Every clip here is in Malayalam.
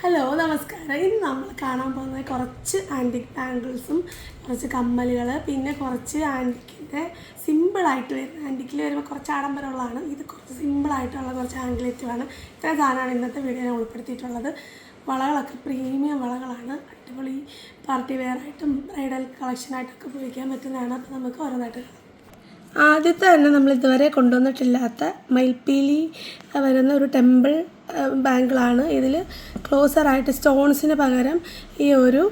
ഹലോ നമസ്കാരം. ഇന്ന് നമ്മൾ കാണാൻ പോകുന്നത് കുറച്ച് ആൻറ്റിക് ബാംഗിൾസും കുറച്ച് കമ്മലുകൾ, പിന്നെ കുറച്ച് ആൻറ്റിക്കിൻ്റെ സിമ്പിളായിട്ട് വരുന്ന, ആൻറ്റിക്കിൽ വരുമ്പോൾ കുറച്ച് ആഡംബരമുള്ളതാണ്, ഇത് കുറച്ച് സിമ്പിളായിട്ടുള്ള കുറച്ച് ആംഗ്ലേറ്റുമാണ്. ഇത്രയും സാധനമാണ് ഇന്നത്തെ വീഡിയോ ഞാൻ ഉൾപ്പെടുത്തിയിട്ടുള്ളത്. വളകളൊക്കെ പ്രീമിയം വളകളാണ്, അടിപൊളി പാർട്ടി വെയറായിട്ടും ബ്രൈഡൽ കളക്ഷനായിട്ടൊക്കെ ഉപയോഗിക്കാൻ പറ്റുന്നതാണ്. അപ്പോൾ നമുക്ക് ഓരോന്നായിട്ട് കാണാം. ആദ്യത്തെ തന്നെ നമ്മൾ ഇതുവരെ കൊണ്ടുവന്നിട്ടില്ലാത്ത മയിൽപ്പീലി വരുന്ന ഒരു ടെമ്പിൾ ബാങ്കിളാണ്. ഇതിൽ ക്ലോസറായിട്ട് സ്റ്റോൺസിന് പകരം ഈ ഒരു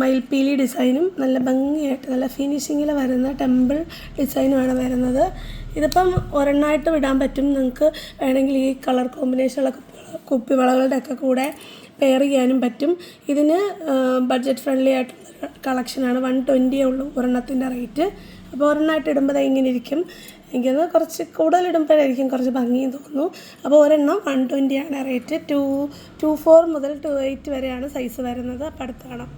മയിൽപ്പീലി ഡിസൈനും നല്ല ഭംഗിയായിട്ട് നല്ല ഫിനിഷിങ്ങിൽ വരുന്ന ടെമ്പിൾ ഡിസൈനുമാണ് വരുന്നത്. ഇതിപ്പം ഒരെണ്ണമായിട്ട് വിടാൻ പറ്റും. നിങ്ങൾക്ക് വേണമെങ്കിൽ ഈ കളർ കോമ്പിനേഷനുള്ള കുപ്പിവളകളുടെ ഒക്കെ കൂടെ പെയർ ചെയ്യാനും പറ്റും. ഇതിന് ബഡ്ജറ്റ് ഫ്രണ്ട്ലി ആയിട്ടുള്ള കളക്ഷനാണ്. 120 ഉള്ളൂ ഒരെണ്ണത്തിൻ്റെ റേറ്റ്. അപ്പോൾ ഒരെണ്ണമായിട്ട് ഇടുമ്പോൾ ഇങ്ങനെ ഇരിക്കും. എനിക്കത് കുറച്ച് കൂടുതൽ ഇടുമ്പോഴായിരിക്കും കുറച്ച് ഭംഗിയും തോന്നുന്നു. അപ്പോൾ ഒരെണ്ണം 120 ആണ് റേറ്റ്. 24 മുതൽ 28 വരെയാണ് സൈസ് വരുന്നത്. അപ്പോൾ അടുത്ത് കാണാം.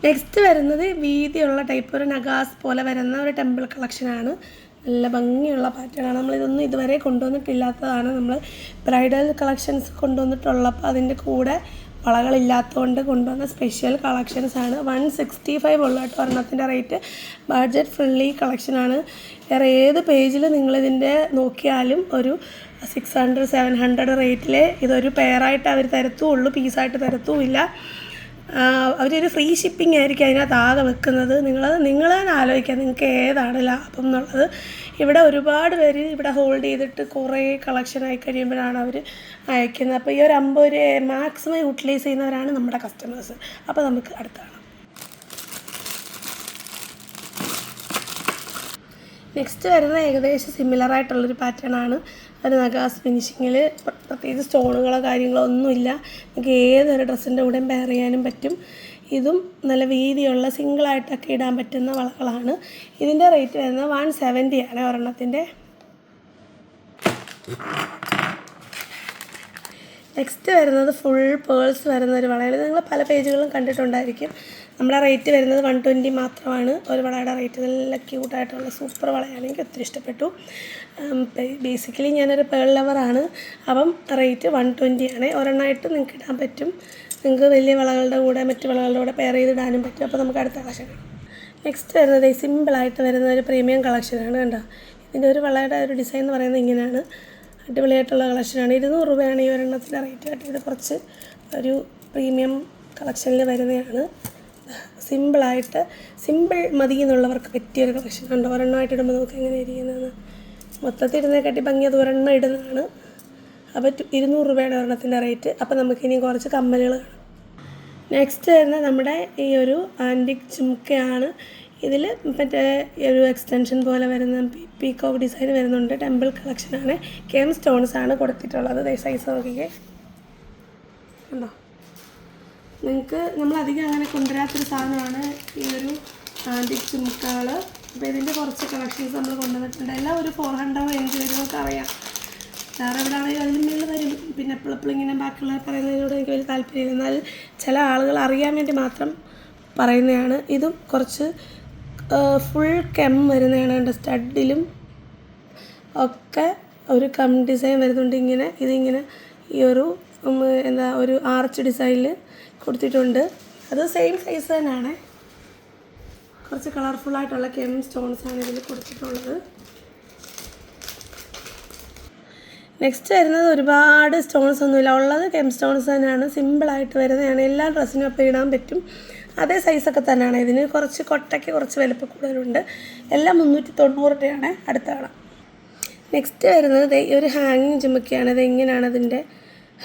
നെക്സ്റ്റ് വരുന്നത് വീതിയുള്ള ടൈപ്പ് ഒരു നഗാസ് പോലെ വരുന്ന ഒരു ടെമ്പിൾ കളക്ഷനാണ്. നല്ല ഭംഗിയുള്ള പാറ്റേണാണ്. നമ്മളിതൊന്നും ഇതുവരെ കൊണ്ടുവന്നിട്ടില്ലാത്തതാണ്. നമ്മൾ ബ്രൈഡൽ കളക്ഷൻസ് കൊണ്ടുവന്നിട്ടുള്ളപ്പോൾ അതിൻ്റെ കൂടെ വളകളില്ലാത്തതുകൊണ്ട് കൊണ്ടുവന്ന സ്പെഷ്യൽ കളക്ഷൻസാണ്. 165 ഉള്ള കേട്ടോ ഒരെണ്ണത്തിൻ്റെ റേറ്റ്. ബഡ്ജറ്റ് ഫ്രണ്ട്ലി കളക്ഷനാണ്. വേറെ ഏത് പേജിൽ നിങ്ങളിതിൻ്റെ നോക്കിയാലും ഒരു 600-700 റേറ്റിൽ ഇതൊരു പെയറായിട്ട് അവർ തരത്തുള്ളൂ, പീസായിട്ട് തരത്തുമില്ല. അവരൊരു ഫ്രീ ഷിപ്പിംഗ് ആയിരിക്കും അതിനകത്ത് ആകെ വെക്കുന്നത്. നിങ്ങൾ തന്നെ ആലോചിക്കുക നിങ്ങൾക്ക് ഏതാണ് ലാഭം എന്നുള്ളത്. ഇവിടെ ഒരുപാട് പേര് ഇവിടെ ഹോൾഡ് ചെയ്തിട്ട് കുറേ കളക്ഷനായി കഴിയുമ്പോഴാണ് അവർ അയക്കുന്നത്. അപ്പോൾ ഈ ഒരു 50 രൂപ മാക്സിമം യൂട്ടിലൈസ് ചെയ്യുന്നവരാണ് നമ്മുടെ കസ്റ്റമേഴ്സ്. അപ്പോൾ നമുക്ക് അടുത്താണ്. നെക്സ്റ്റ് വരുന്നത് ഏകദേശം സിമിലറായിട്ടുള്ളൊരു പാറ്റേണാണ്. ഒരു നഗാസ് ഫിനിഷിങ്ങിൽ പ്രത്യേകിച്ച് സ്റ്റോണുകളോ കാര്യങ്ങളോ ഒന്നുമില്ല. നമുക്ക് ഏതൊരു ഡ്രസ്സിൻ്റെ കൂടെയും പെയർ ചെയ്യാനും പറ്റും. ഇതും നല്ല വീതിയുള്ള സിംഗിളായിട്ടൊക്കെ ഇടാൻ പറ്റുന്ന വളകളാണ്. ഇതിൻ്റെ റേറ്റ് വരുന്നത് 170 ആണ് ഒരെണ്ണത്തിൻ്റെ. നെക്സ്റ്റ് വരുന്നത് ഫുൾ പേൾസ് വരുന്ന ഒരു വളയാണ്. നിങ്ങൾ പല പേജുകളും കണ്ടിട്ടുണ്ടായിരിക്കും. നമ്മുടെ റേറ്റ് വരുന്നത് 120 മാത്രമാണ്. ഒരു വളയുടെ റേറ്റ് നല്ല ക്യൂട്ടായിട്ടുള്ള സൂപ്പർ വളയാണ്. എനിക്ക് ഒത്തിരി ഇഷ്ടപ്പെട്ടു. ബേസിക്കലി ഞാനൊരു പേൾ ലവറാണ്. അപ്പം റേറ്റ് 120 ആണ്. ഒരെണ്ണമായിട്ട് നിങ്ങൾക്ക് ഇടാൻ പറ്റും. നിങ്ങൾക്ക് വലിയ വളകളുടെ കൂടെ മറ്റ് വളകളുടെ കൂടെ പെയർ ചെയ്തിടാനും പറ്റും. അപ്പോൾ നമുക്ക് അടുത്ത കളക്ഷൻ കാണാം. നെക്സ്റ്റ് വരുന്നത് സിമ്പിളായിട്ട് വരുന്ന ഒരു പ്രീമിയം കളക്ഷനാണ്. കണ്ടോ, ഇതിൻ്റെ ഒരു വളയുടെ ഒരു ഡിസൈൻ എന്ന് പറയുന്നത് ഇങ്ങനെയാണ്. അടിപൊളിയായിട്ടുള്ള കളക്ഷനാണ്. 200 രൂപയാണ് ഈ ഒരെണ്ണത്തിൻ്റെ റേറ്റ് ആയിട്ട്. ഇത് കുറച്ച് ഒരു പ്രീമിയം കളക്ഷനിൽ വരുന്നതാണ്. സിമ്പിളായിട്ട് സിമ്പിൾ മതി എന്നുള്ളവർക്ക് പറ്റിയൊരു കളക്ഷൻ ഉണ്ട്. ഒരെണ്ണമായിട്ട് ഇടുമ്പോൾ നമുക്ക് എങ്ങനെ ഇരിക്കുന്നതെന്ന് മൊത്തത്തിൽ ഇടുന്നതിനെക്കാട്ടി ഭംഗി അത് ഒരെണ്ണം ഇടുന്നതാണ്. അപ്പോൾ 200 രൂപയാണ് ഒരെണ്ണത്തിൻ്റെ റേറ്റ്. അപ്പോൾ നമുക്കിനി കുറച്ച് കമ്മലുകൾ കാണാം. നെക്സ്റ്റ് വരുന്നത് നമ്മുടെ ഈ ഒരു ആൻറ്റിക് ചുമക്കയാണ്. ഇതിൽ മറ്റേ ഒരു എക്സ്റ്റൻഷൻ പോലെ വരുന്ന പീക്കോക്ക് ഡിസൈൻ വരുന്നുണ്ട്. ടെമ്പിൾ കളക്ഷനാണ്. കെം സ്റ്റോൺസ് ആണ് കൊടുത്തിട്ടുള്ളത്. സൈസ് നോക്കിക്കേ ഉണ്ടോ. നിങ്ങൾക്ക് നമ്മളധികം അങ്ങനെ കൊണ്ടുവരാത്തൊരു സാധനമാണ് ഈ ഒരു ആൻറ്റിക് ചുമക്കകൾ. അപ്പോൾ ഇതിൻ്റെ കുറച്ച് കളക്ഷൻസ് നമ്മൾ കൊണ്ടുവന്നിട്ടുണ്ട്. എല്ലാം ഒരു 400 റേഞ്ച് വരും. നമുക്ക് അറിയാം. വേറെ എവിടെ ആണെങ്കിൽ അതിന് മേളിൽ വരും. പിന്നെ എപ്പോഴും ഇങ്ങനെ ബാക്കിയുള്ളവർ പറയുന്നതിനോട് എനിക്ക് വലിയ താല്പര്യമില്ല. എന്നാൽ ചില ആളുകൾ അറിയാൻ വേണ്ടി മാത്രം പറയുന്നതാണ്. ഇതും കുറച്ച് ഫുൾ കെം വരുന്നതാണ്. എൻ്റെ സ്റ്റഡിലും ഒക്കെ ഒരു കം ഡിസൈൻ വരുന്നുണ്ട്. ഇതിങ്ങനെ ഈ ഒരു ഒരു ആർച്ച് ഡിസൈനിൽ കൊടുത്തിട്ടുണ്ട്. അത് സെയിം സൈസ് തന്നെയാണ്. കുറച്ച് കളർഫുള്ളായിട്ടുള്ള കെം സ്റ്റോൺസാണ് ഇതിൽ കൊടുത്തിട്ടുള്ളത്. നെക്സ്റ്റ് വരുന്നത് ഒരുപാട് സ്റ്റോൺസ് ഒന്നുമില്ല, ഉള്ളത് കെം സ്റ്റോൺസ് തന്നെയാണ്. സിമ്പിളായിട്ട് വരുന്നതാണ്. എല്ലാ ഡ്രസ്സിനും അപ്പോൾ ഇടാൻ പറ്റും. അതേ സൈസൊക്കെ തന്നെയാണ്. ഇതിന് കുറച്ച് കൊട്ടയ്ക്ക് കുറച്ച് വലുപ്പം കൂടുതലുണ്ട്. എല്ലാം 390 രൂപയാണ്. അടുത്ത കാണാം. നെക്സ്റ്റ് വരുന്നത് ഈ ഒരു ഹാങ്ങിങ് ചുമക്കയാണ്. ഇങ്ങനെയാണ് അതിൻ്റെ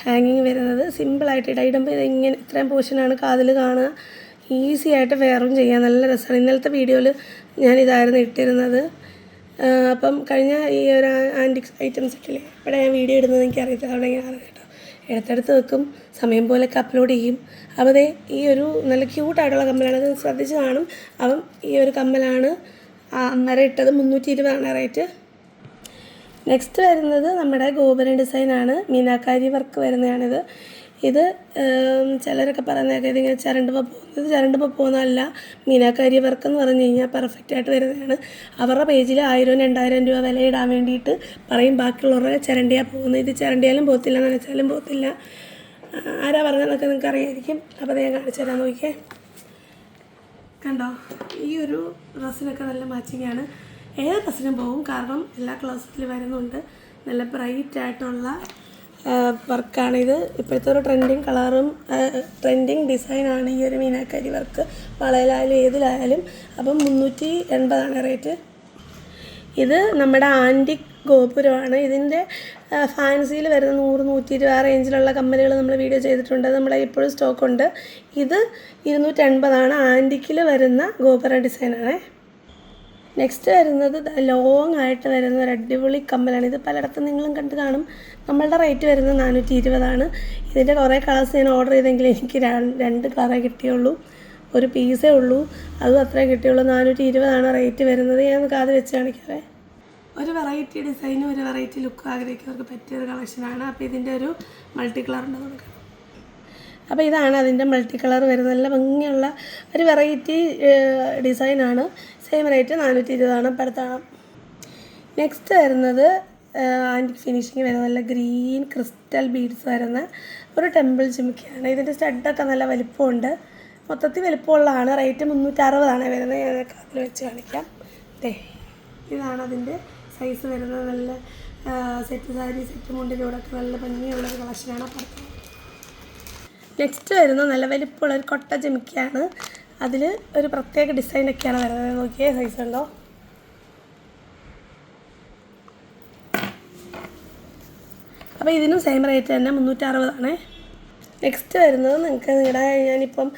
ഹാങ്ങിങ് വരുന്നത്. സിമ്പിളായിട്ട് ഇടുമ്പോൾ ഇതിങ്ങനെ ഇത്രയും പോർഷനാണ് കാതിൽ കാണുക. ഈസി ആയിട്ട് വെയറും ചെയ്യാൻ നല്ല രസമാണ്. ഇന്നലത്തെ വീഡിയോയിൽ ഞാനിതായിരുന്നു ഇട്ടിരുന്നത്. അപ്പം കഴിഞ്ഞ ഈ ഒരു ആൻറ്റിക് ഐറ്റംസ് ഇട്ടില്ലേ, ഇവിടെ ഞാൻ വീഡിയോ ഇടുന്നത് എനിക്കറിയത്തില്ല. അവിടെ ഞാൻ കേട്ടോ എടുത്തെടുത്ത് വെക്കും, സമയം പോലെയൊക്കെ അപ്ലോഡ് ചെയ്യും. അപ്പോൾ ഈ ഒരു നല്ല ക്യൂട്ടായിട്ടുള്ള കമ്മലാണ്. അത് ശ്രദ്ധിച്ച് കാണും. അപ്പം ഈ ഒരു കമ്മലാണ് അന്നേരം ഇട്ടത്. 320 ആണ് റേറ്റ്. നെക്സ്റ്റ് വരുന്നത് നമ്മുടെ ഗോപുരം ഡിസൈനാണ്. മീനാക്കാരി വർക്ക് വരുന്നതാണിത്. ഇത് ചിലരൊക്കെ പറയുന്നതൊക്കെ ഇതിങ്ങനെ ചരണ്ടുമ്പോൾ പോകുന്നത് ചരണ്ടുമ്പോൾ പോകുന്നതല്ല. മീനാക്കാരി വർക്ക് എന്ന് പറഞ്ഞു കഴിഞ്ഞാൽ പെർഫെക്റ്റായിട്ട് വരുന്നതാണ്. അവരുടെ പേജിൽ 1000-2000 രൂപ വില ഇടാൻ വേണ്ടിയിട്ട് പറയും, ബാക്കിയുള്ളവരുടെ ചരണ്ടിയാണ് പോകുന്നത്. ഇത് ചരണ്ടിയാലും പോകത്തില്ല, നനച്ചാലും പോകത്തില്ല. ആരാ പറഞ്ഞതെന്നൊക്കെ നിങ്ങൾക്ക് അറിയായിരിക്കും. അപ്പോൾ അത് ഞാൻ കാണിച്ചു തരാൻ നോക്കിയേ. കണ്ടോ, ഈ ഒരു ഡ്രസ്സിനൊക്കെ നല്ല മാച്ചിങ്ങാണ്. ഏത് ഡ്രസ്സിനും പോകും, കാരണം എല്ലാ ക്ലാസ്സിൽ വരുന്നുണ്ട്. നല്ല ബ്രൈറ്റ് ആയിട്ടുള്ള വർക്കാണിത്. ഇപ്പോഴത്തെ ഒരു ട്രെൻഡിങ് കളറും ട്രെൻഡിങ് ഡിസൈനാണ് ഈ ഒരു മീനാക്കാരി വർക്ക്. വളയിലായാലും ഏതിലായാലും. അപ്പം 380 റേറ്റ്. ഇത് നമ്മുടെ ആൻറ്റിക് ഗോപുരമാണ്. ഇതിൻ്റെ ഫാൻസിയിൽ വരുന്ന 100-120 റേഞ്ചിലുള്ള കമ്മലുകൾ നമ്മൾ വീഡിയോ ചെയ്തിട്ടുണ്ട്. നമ്മുടെ ഇപ്പോഴും സ്റ്റോക്കുണ്ട്. ഇത് 280 ആൻറ്റിക്കിൽ വരുന്ന ഗോപുര ഡിസൈനാണ്. നെക്സ്റ്റ് വരുന്നത് ലോങ് ആയിട്ട് വരുന്ന ഒരു അടിപൊളി കമ്മലാണ്. ഇത് പലയിടത്തും നിങ്ങളും കണ്ട് കാണും. നമ്മളുടെ റേറ്റ് വരുന്നത് 420. ഇതിൻ്റെ കുറേ കളേഴ്സ് ഞാൻ ഓർഡർ ചെയ്തെങ്കിൽ എനിക്ക് 2 കളറേ കിട്ടിയുള്ളൂ. ഒരു പീസേ ഉള്ളൂ, അതും അത്രേ കിട്ടിയുള്ളൂ. 420 റേറ്റ് വരുന്നത്. ഞാൻ കാത് വെച്ച് കാണിക്കാവേ. ഒരു വെറൈറ്റി ഡിസൈനും ഒരു വെറൈറ്റി ലുക്കും ആഗ്രഹിക്കുന്നവർക്ക് പറ്റിയൊരു കളക്ഷനാണ്. അപ്പോൾ ഇതിൻ്റെ ഒരു മൾട്ടി കളർ ഉണ്ട് നമുക്ക്. അപ്പോൾ ഇതാണ് അതിൻ്റെ മൾട്ടി കളർ വരുന്നത്. നല്ല ഭംഗിയുള്ള ഒരു വെറൈറ്റി ഡിസൈനാണ്. Same rate 420 പെടുത്തണം. നെക്സ്റ്റ് വരുന്നത് ആൻറ്റിക് ഫിനിഷിങ് വരുന്ന നല്ല ഗ്രീൻ ക്രിസ്റ്റൽ ബീഡ്സ് വരുന്ന ഒരു ടെമ്പിൾ ജിമിക്കയാണ്. ഇതിൻ്റെ സ്റ്റഡൊക്കെ നല്ല വലിപ്പമുണ്ട്. മൊത്തത്തിൽ വലിപ്പമുള്ളതാണ്. റേറ്റ് 360 വരുന്നത്. ഞാൻ അതിൽ വെച്ച് കാണിക്കാം. ഇതാണ് അതിൻ്റെ സൈസ് വരുന്നത്. നല്ല സെറ്റ് സാരി, സെറ്റ് മുണ്ടിൻ്റെ കൂടെയൊക്കെ നല്ല ഭംഗിയുള്ളൊരു കളക്ഷനാണ്. പുറത്ത് നെക്സ്റ്റ് വരുന്നത് നല്ല വലിപ്പമുള്ളൊരു കൊട്ട ജിമിക്കയാണ്. അതിൽ ഒരു പ്രത്യേക ഡിസൈനൊക്കെയാണ് വരുന്നത്. നോക്കിയേ, സൈസ് ഉണ്ടോ? അപ്പോൾ ഇതിനും സെയിം റേറ്റ് തന്നെ 360. നെക്സ്റ്റ് വരുന്നത് നിങ്ങൾക്ക് നിങ്ങളുടെ ഞാനിപ്പം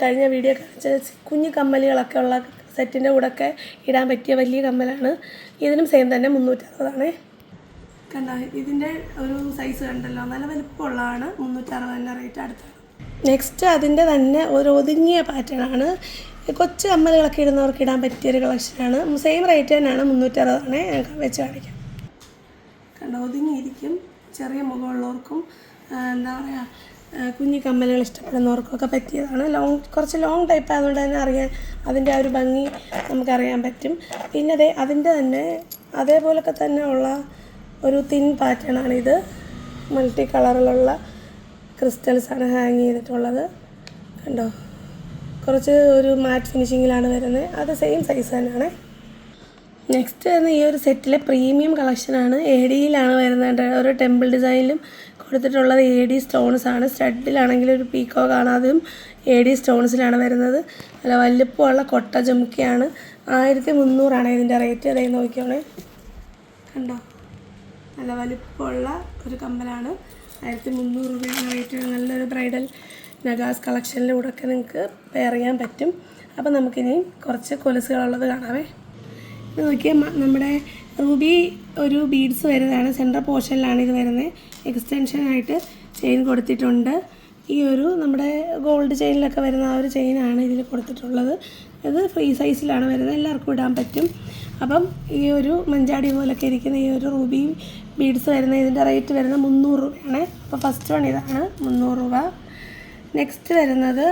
കഴിഞ്ഞ വീഡിയോ കാണിച്ച കുഞ്ഞു കമ്മലുകളൊക്കെ ഉള്ള സെറ്റിൻ്റെ കൂടെയൊക്കെ ഇടാൻ പറ്റിയ വലിയ കമ്മലാണ്. ഇതിനും സെയിം തന്നെ 360. കണ്ടോ, ഇതിൻ്റെ ഒരു സൈസ് കണ്ടല്ലോ, നല്ല വലിപ്പമുള്ളതാണ്. 360 റേറ്റ് അടുത്താണ്. നെക്സ്റ്റ് അതിൻ്റെ തന്നെ ഒരു ഒതുങ്ങിയ പാറ്റേണാണ്. കൊച്ചു കമ്മലുകളൊക്കെ ഇടുന്നവർക്ക് ഇടാൻ പറ്റിയൊരു കളക്ഷനാണ്. സെയിം റേറ്റ് തന്നെയാണ്, 360. ഞാൻ വെച്ച് കാണിക്കാം. കണ്ടോ, ഒതുങ്ങിയിരിക്കും. ചെറിയ മുഖമുള്ളവർക്കും എന്താ പറയുക, കുഞ്ഞു കമ്മലുകൾ ഇഷ്ടപ്പെടുന്നവർക്കൊക്കെ പറ്റിയതാണ്. കുറച്ച് ലോങ് ടൈപ്പ് ആയതുകൊണ്ട് തന്നെ അതിൻ്റെ ആ ഒരു ഭംഗി നമുക്കറിയാൻ പറ്റും. പിന്നെ അതിൻ്റെ തന്നെ അതേപോലൊക്കെ തന്നെ ഉള്ള ഒരു തിൻ പാറ്റേണാണിത്. മൾട്ടി കളറിലുള്ള ക്രിസ്റ്റൽസാണ് ഹാങ് ചെയ്തിട്ടുള്ളത്. കണ്ടോ, കുറച്ച് ഒരു മാറ്റ് ഫിനിഷിങ്ങിലാണ് വരുന്നത്. അത് സെയിം സൈസ് തന്നെയാണ്. നെക്സ്റ്റ് വരുന്ന ഈ ഒരു സെറ്റിലെ പ്രീമിയം കളക്ഷനാണ്. ADയിലാണ് വരുന്നത്. ഒരു ടെമ്പിൾ ഡിസൈനിലും കൊടുത്തിട്ടുള്ളത് AD സ്റ്റോൺസാണ്. സ്റ്റഡിലാണെങ്കിൽ ഒരു പീക്കോ കാണാതെയും AD സ്റ്റോൺസിലാണ് വരുന്നത്. നല്ല വലിപ്പമുള്ള കൊട്ട ജുംക്കയാണ്. 1300 ഇതിൻ്റെ റേറ്റ്. അതായത് നോക്കിയോണേ, കണ്ടോ, നല്ല വലിപ്പമുള്ള ഒരു കമ്മലാണ്. 1300 രൂപയാണ് റേറ്റ്. നല്ലൊരു ബ്രൈഡൽ നഗാസ് കളക്ഷനിലൂടെ ഒക്കെ നിങ്ങൾക്ക് പെയർ ചെയ്യാൻ പറ്റും. അപ്പോൾ നമുക്കിനി കുറച്ച് കൊലുസുകളുള്ളത് കാണാമേ. ഇത് നോക്കിയാൽ നമ്മുടെ റൂബി ഒരു ബീഡ്സ് വരുന്നതാണ്. സെൻട്രൽ പോർഷനിലാണ് ഇത് വരുന്നത്. എക്സ്റ്റൻഷനായിട്ട് ചെയിൻ കൊടുത്തിട്ടുണ്ട്. ഈ ഒരു നമ്മുടെ ഗോൾഡ് ചെയിനിലൊക്കെ വരുന്ന ആ ഒരു ചെയിനാണ് ഇതിൽ കൊടുത്തിട്ടുള്ളത്. ഇത് ഫ്രീ സൈസിലാണ് വരുന്നത്, എല്ലാവർക്കും ഇടാൻ പറ്റും. അപ്പം ഈ ഒരു മഞ്ചാടി പോലൊക്കെ ഇരിക്കുന്ന ഈ ഒരു റൂബി ബീഡ്സ് വരുന്ന ഇതിൻ്റെ റേറ്റ് വരുന്നത് 300 രൂപയാണ്. അപ്പോൾ ഫസ്റ്റ് വൺ ഇതാണ്, 300 രൂപ. നെക്സ്റ്റ് വരുന്നത്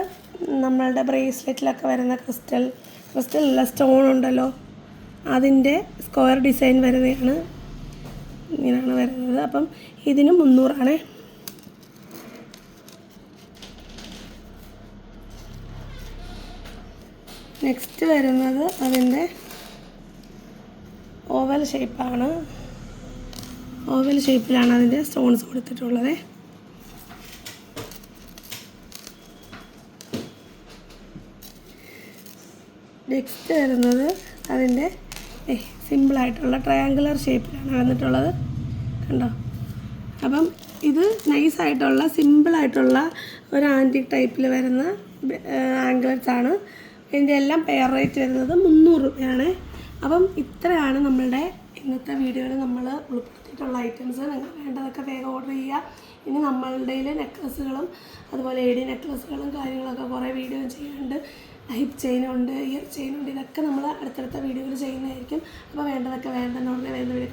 നമ്മളുടെ ബ്രേസ്ലെറ്റിലൊക്കെ വരുന്ന ക്രിസ്റ്റലല്ല, സ്റ്റോൺ ഉണ്ടല്ലോ, അതിൻ്റെ സ്ക്വയർ ഡിസൈൻ വരുന്നതാണ്. ഇങ്ങനെയാണ് വരുന്നത്. അപ്പം ഇതിനും 300. നെക്സ്റ്റ് വരുന്നത് അതിൻ്റെ ഓവൽ ഷേപ്പാണ്. ഓവൽ ഷേപ്പിലാണ് അതിൻ്റെ സ്റ്റോൺസ് കൊടുത്തിട്ടുള്ളത്. നെക്സ്റ്റ് വരുന്നത് അതിൻ്റെ സിമ്പിളായിട്ടുള്ള ട്രയാങ്കുലർ ഷേപ്പിലാണ് വന്നിട്ടുള്ളത്. കണ്ടോ, അപ്പം ഇത് നൈസായിട്ടുള്ള സിമ്പിളായിട്ടുള്ള ഒരു ആൻറ്റിക് ടൈപ്പിൽ വരുന്ന ആംഗ്ലറ്റ്സാണ്. ഇതിൻ്റെ എല്ലാം പെയർ റേറ്റ് വരുന്നത് 300 രൂപയാണ്. അപ്പം ഇത്രയാണ് നമ്മളുടെ ഇന്നത്തെ വീഡിയോയിൽ നമ്മൾ ഉൾപ്പെടുത്തിയിട്ടുള്ള ഐറ്റംസ്. നിങ്ങൾ വേണ്ടതൊക്കെ വേഗം ഓർഡർ ചെയ്യുക. ഇനി നമ്മളുടെ നെക്ലസുകളും അതുപോലെ AD നെക്ലസുകളും കാര്യങ്ങളൊക്കെ കുറേ വീഡിയോ ചെയ്യാനുണ്ട്. ഹിപ്പ് ചെയിനുണ്ട്, ഇയർ ചെയിനുണ്ട്. ഇതൊക്കെ നമ്മൾ അടുത്തടുത്ത വീഡിയോയിൽ ചെയ്യുന്നതായിരിക്കും. അപ്പോൾ വേണ്ടതൊക്കെ വേണ്ടെന്ന് പറഞ്ഞാൽ വരുന്ന വീഡിയോ